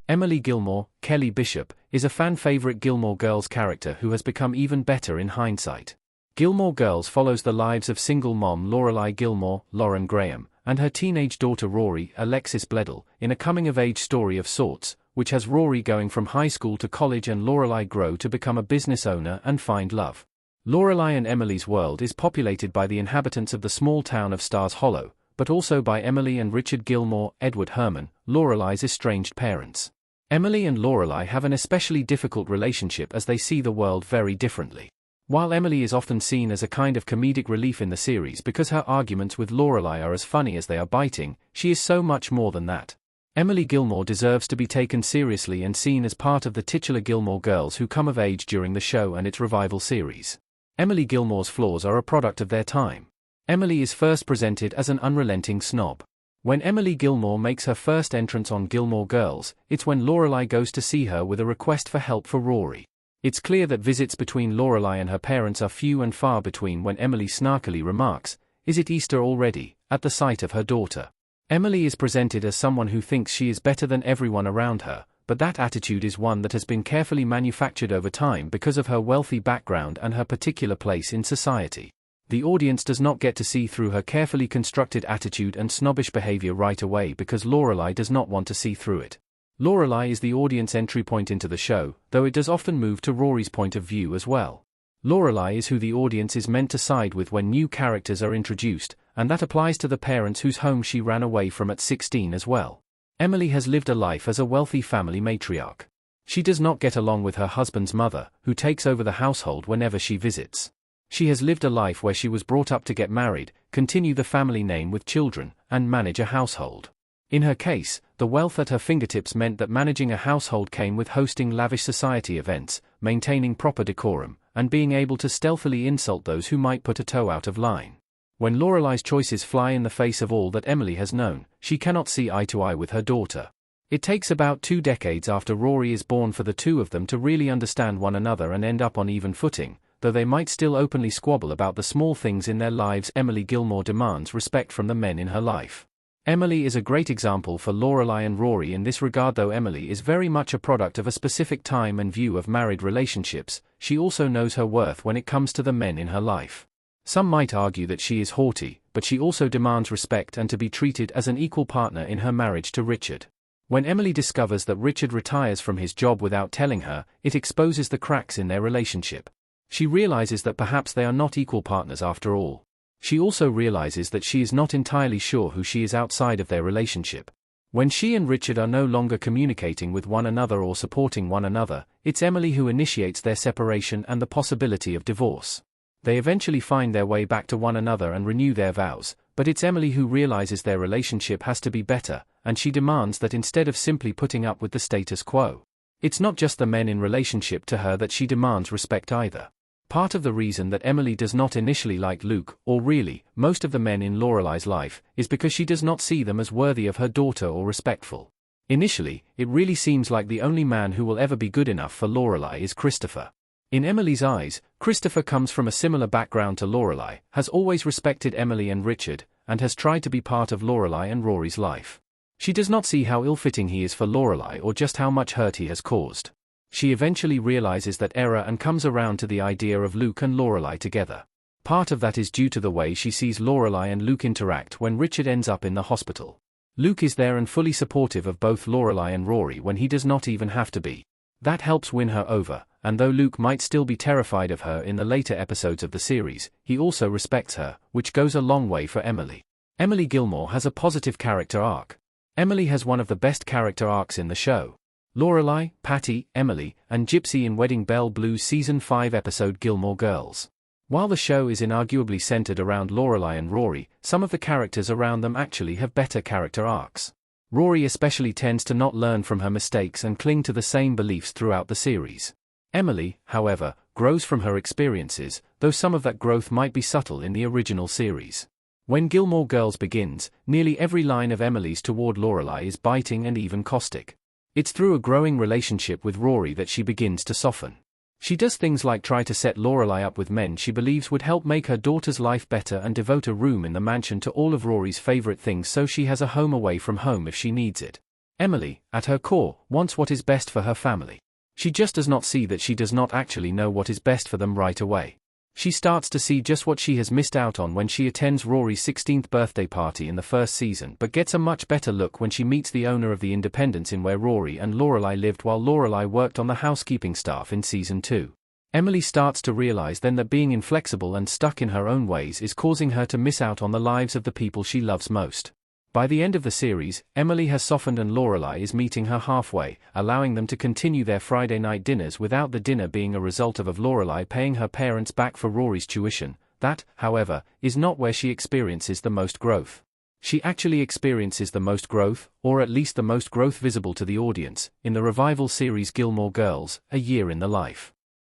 Emily Gilmore, Kelly Bishop, is a fan-favorite Gilmore Girls character who has become even better in hindsight. Gilmore Girls follows the lives of single mom Lorelai Gilmore, Lauren Graham, and her teenage daughter Rory, Alexis Bledel, in a coming-of-age story of sorts, which has Rory going from high school to college and Lorelai grow to become a business owner and find love. Lorelai and Emily's world is populated by the inhabitants of the small town of Stars Hollow, but also by Emily and Richard Gilmore, Edward Herman, Lorelai's estranged parents. Emily and Lorelai have an especially difficult relationship as they see the world very differently. While Emily is often seen as a kind of comedic relief in the series because her arguments with Lorelai are as funny as they are biting, she is so much more than that. Emily Gilmore deserves to be taken seriously and seen as part of the titular Gilmore Girls who come of age during the show and its revival series. Emily Gilmore's flaws are a product of their time. Emily is first presented as an unrelenting snob. When Emily Gilmore makes her first entrance on Gilmore Girls, it's when Lorelai goes to see her with a request for help for Rory. It's clear that visits between Lorelai and her parents are few and far between when Emily snarkily remarks, "Is it Easter already?" at the sight of her daughter. Emily is presented as someone who thinks she is better than everyone around her, but that attitude is one that has been carefully manufactured over time because of her wealthy background and her particular place in society. The audience does not get to see through her carefully constructed attitude and snobbish behavior right away because Lorelai does not want to see through it. Lorelai is the audience entry point into the show, though it does often move to Rory's point of view as well. Lorelai is who the audience is meant to side with when new characters are introduced, and that applies to the parents whose home she ran away from at 16 as well. Emily has lived a life as a wealthy family matriarch. She does not get along with her husband's mother, who takes over the household whenever she visits. She has lived a life where she was brought up to get married, continue the family name with children, and manage a household. In her case, the wealth at her fingertips meant that managing a household came with hosting lavish society events, maintaining proper decorum, and being able to stealthily insult those who might put a toe out of line. When Lorelai's choices fly in the face of all that Emily has known, she cannot see eye to eye with her daughter. It takes about 2 decades after Rory is born for the two of them to really understand one another and end up on even footing, though they might still openly squabble about the small things in their lives. Emily Gilmore demands respect from the men in her life. Emily is a great example for Lorelai and Rory in this regard. Though Emily is very much a product of a specific time and view of married relationships, she also knows her worth when it comes to the men in her life. Some might argue that she is haughty, but she also demands respect and to be treated as an equal partner in her marriage to Richard. When Emily discovers that Richard retires from his job without telling her, it exposes the cracks in their relationship. She realizes that perhaps they are not equal partners after all. She also realizes that she is not entirely sure who she is outside of their relationship. When she and Richard are no longer communicating with one another or supporting one another, it's Emily who initiates their separation and the possibility of divorce. They eventually find their way back to one another and renew their vows, but it's Emily who realizes their relationship has to be better, and she demands that instead of simply putting up with the status quo. It's not just the men in relationship to her that she demands respect either. Part of the reason that Emily does not initially like Luke, or really, most of the men in Lorelai's life, is because she does not see them as worthy of her daughter or respectful. Initially, it really seems like the only man who will ever be good enough for Lorelai is Christopher. In Emily's eyes, Christopher comes from a similar background to Lorelai, has always respected Emily and Richard, and has tried to be part of Lorelai and Rory's life. She does not see how ill-fitting he is for Lorelai or just how much hurt he has caused. She eventually realizes that error and comes around to the idea of Luke and Lorelai together. Part of that is due to the way she sees Lorelai and Luke interact when Richard ends up in the hospital. Luke is there and fully supportive of both Lorelai and Rory when he does not even have to be. That helps win her over, and though Luke might still be terrified of her in the later episodes of the series, he also respects her, which goes a long way for Emily. Emily Gilmore has a positive character arc. Emily has one of the best character arcs in the show. Lorelai, Patty, Emily, and Gypsy in Wedding Bell Blues Season 5 episode Gilmore Girls. While the show is inarguably centered around Lorelai and Rory, some of the characters around them actually have better character arcs. Rory especially tends to not learn from her mistakes and cling to the same beliefs throughout the series. Emily, however, grows from her experiences, though some of that growth might be subtle in the original series. When Gilmore Girls begins, nearly every line of Emily's toward Lorelai is biting and even caustic. It's through a growing relationship with Rory that she begins to soften. She does things like try to set Lorelai up with men she believes would help make her daughter's life better and devote a room in the mansion to all of Rory's favorite things so she has a home away from home if she needs it. Emily, at her core, wants what is best for her family. She just does not see that she does not actually know what is best for them right away. She starts to see just what she has missed out on when she attends Rory's 16th birthday party in the first season, but gets a much better look when she meets the owner of the Independence Inn where Rory and Lorelai lived while Lorelai worked on the housekeeping staff in season 2. Emily starts to realize then that being inflexible and stuck in her own ways is causing her to miss out on the lives of the people she loves most. By the end of the series, Emily has softened and Lorelai is meeting her halfway, allowing them to continue their Friday night dinners without the dinner being a result of Lorelai paying her parents back for Rory's tuition. That, however, is not where she experiences the most growth. She actually experiences the most growth, or at least the most growth visible to the audience, in the revival series Gilmore Girls, A Year in the Life.